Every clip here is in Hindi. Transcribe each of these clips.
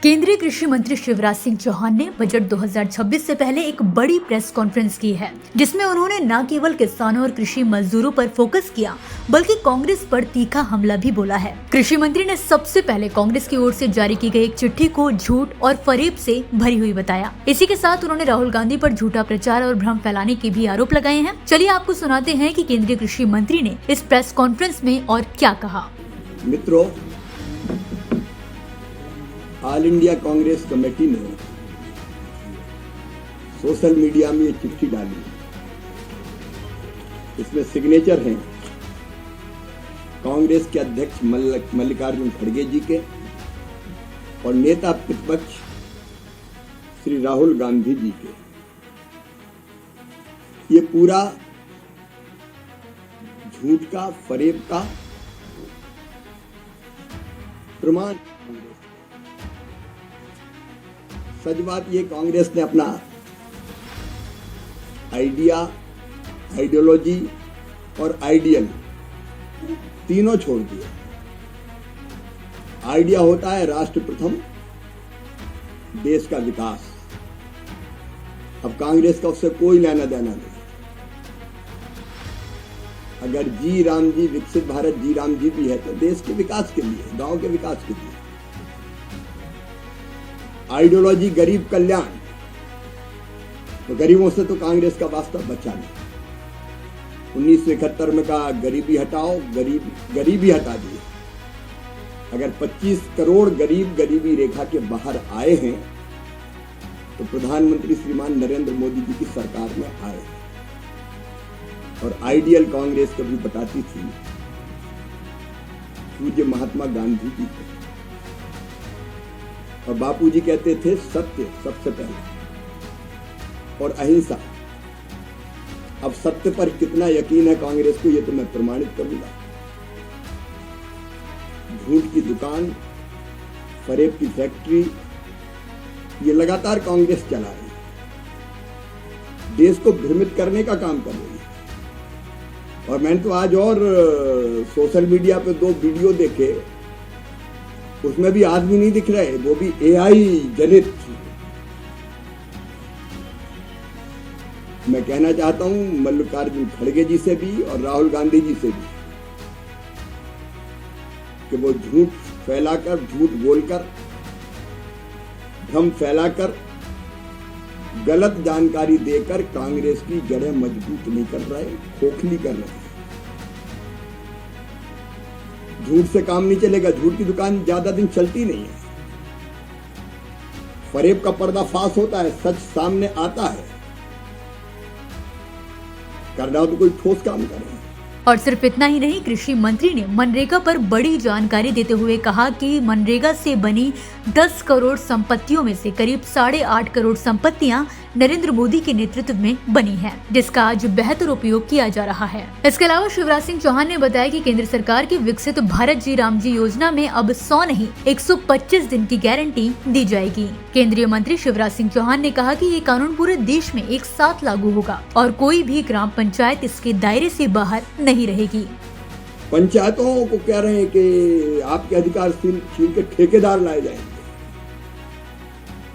केंद्रीय कृषि मंत्री शिवराज सिंह चौहान ने बजट 2026 से पहले एक बड़ी प्रेस कॉन्फ्रेंस की है, जिसमें उन्होंने न केवल किसानों और कृषि मजदूरों पर फोकस किया, बल्कि कांग्रेस पर तीखा हमला भी बोला है। कृषि मंत्री ने सबसे पहले कांग्रेस की ओर से जारी की गई एक चिट्ठी को झूठ और फरेब से भरी हुई बताया। इसी के साथ उन्होंने राहुल गांधी पर झूठा प्रचार और भ्रम फैलाने के भी आरोप लगाए हैं। चलिए आपको सुनाते हैं कि केंद्रीय कृषि मंत्री ने इस प्रेस कॉन्फ्रेंस में और क्या कहा। मित्रों, ऑल इंडिया कांग्रेस कमेटी ने सोशल मीडिया में ये चिट्ठी डाली। इसमें सिग्नेचर हैं कांग्रेस के अध्यक्ष मल्लिकार्जुन खड़गे जी के और नेता प्रतिपक्ष श्री राहुल गांधी जी के। ये पूरा झूठ का, फरेब का प्रमाण। सच बात ये, कांग्रेस ने अपना आइडिया, आइडियोलॉजी और आइडियल तीनों छोड़ दिए। आइडिया होता है राष्ट्र प्रथम, देश का विकास। अब कांग्रेस का उससे कोई लेना देना नहीं। अगर जी राम जी, विकसित भारत जी राम जी भी है तो देश के विकास के लिए, गांव के विकास के लिए। आइडियोलॉजी गरीब कल्याण, तो गरीबों से तो कांग्रेस का वास्ता बचा नहीं। 1971 में कहा गरीबी हटाओ, गरीबी हटा दिए। अगर 25 करोड़ गरीब गरीबी रेखा के बाहर आए हैं तो प्रधानमंत्री श्रीमान नरेंद्र मोदी जी की सरकार में आए। और आइडियल कांग्रेस कभी बताती थी पूज्य महात्मा गांधी जी को, और बापूजी कहते थे सत्य सबसे पहले और अहिंसा। अब सत्य पर कितना यकीन है कांग्रेस को, ये तो मैं प्रमाणित करूंगा। झूठ की दुकान, फरेब की फैक्ट्री, ये लगातार कांग्रेस चला रही है। देश को भ्रमित करने का काम कर रही है। और मैंने तो आज और सोशल मीडिया पे 2 वीडियो देखे, उसमें भी आदमी नहीं दिख रहे, वो भी एआई जनित। मैं कहना चाहता हूं मल्लिकार्जुन खड़गे जी से भी और राहुल गांधी जी से भी कि वो झूठ फैलाकर, झूठ बोलकर, भ्रम फैलाकर, गलत जानकारी देकर कांग्रेस की जड़ें मजबूत नहीं कर रहे, खोखली कर रहे हैं। झूठ से काम नहीं चलेगा। झूठ की दुकान ज्यादा दिन चलती नहीं है। फरेब का पर्दाफाश होता है, सच सामने आता है। करना हो तो कोई ठोस काम करे। और सिर्फ इतना ही नहीं, कृषि मंत्री ने मनरेगा पर बड़ी जानकारी देते हुए कहा कि मनरेगा से बनी 10 करोड़ संपत्तियों में से करीब 8.5 करोड़ संपत्तियां नरेंद्र मोदी के नेतृत्व में बनी हैं, जिसका आज बेहतर उपयोग किया जा रहा है। इसके अलावा शिवराज सिंह चौहान ने बताया कि केंद्र सरकार की विकसित भारत जी राम जी योजना में अब 100 नहीं 125 दिन की गारंटी दी जाएगी। केंद्रीय मंत्री शिवराज सिंह चौहान ने कहा कि ये कानून पूरे देश में एक साथ लागू होगा और कोई भी ग्राम पंचायत इसके दायरे से बाहर नहीं रहेगी। पंचायतों को कह रहे हैं कि आपके अधिकार छीन के ठेकेदार लाए जाएंगे,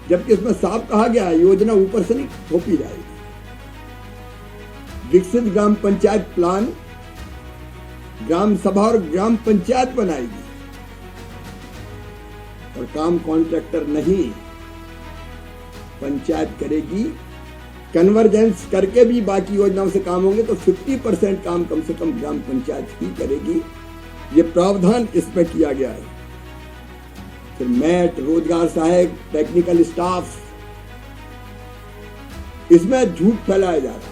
जबकि इसमें साफ कहा गया है योजना ऊपर से नहीं थोपी जाएगी। विकसित ग्राम पंचायत प्लान ग्राम सभा और ग्राम पंचायत बनाएगी और काम कॉन्ट्रैक्टर नहीं, पंचायत करेगी। कन्वर्जेंस करके भी बाकी योजनाओं से काम होंगे तो 50% काम कम से कम ग्राम पंचायत ही करेगी। ये प्रावधान इसमें किया गया है। फिर मैट, रोजगार सहायक, टेक्निकल स्टाफ, इसमें झूठ फैलाया जा रहा है।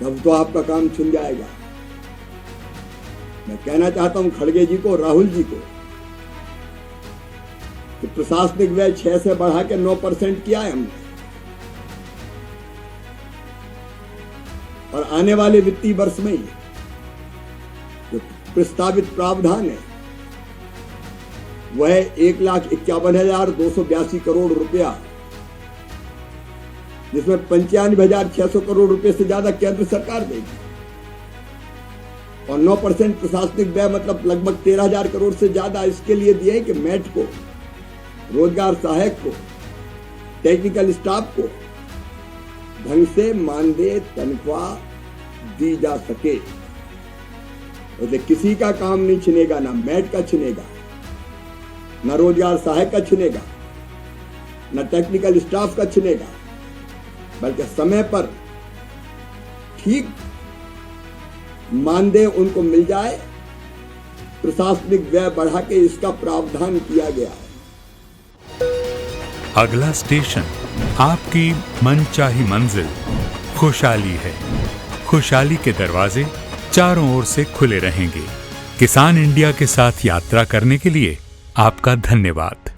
तब तो आपका काम छिन जाएगा। मैं कहना चाहता हूं खड़गे जी को, राहुल जी को कि प्रशासनिक व्यय 6 से बढ़ा के 9% किया है हमने, और आने वाले वित्तीय वर्ष में जो प्रस्तावित प्रावधान है वह 1,51,282 करोड़ रुपया, जिसमें 95,600 करोड़ रुपए से ज्यादा केंद्र सरकार देगी और 9% प्रशासनिक व्यय मतलब लगभग 13,000 करोड़ से ज्यादा इसके लिए दिए कि मैट को रोजगार सहायक को, टेक्निकल स्टाफ को ढंग से मानदेय तनख्वाह दी जा सके। उसे किसी का काम नहीं छिनेगा, ना मैट का छिनेगा, ना रोजगार सहायक का छिनेगा, ना टेक्निकल स्टाफ का छिनेगा, बल्कि समय पर ठीक मानदेय उनको मिल जाए। प्रशासनिक व्यय बढ़ा के इसका प्रावधान किया गया है। अगला स्टेशन आपकी मनचाही मंजिल खुशहाली है। खुशहाली के दरवाजे चारों ओर से खुले रहेंगे। किसान इंडिया के साथ यात्रा करने के लिए आपका धन्यवाद।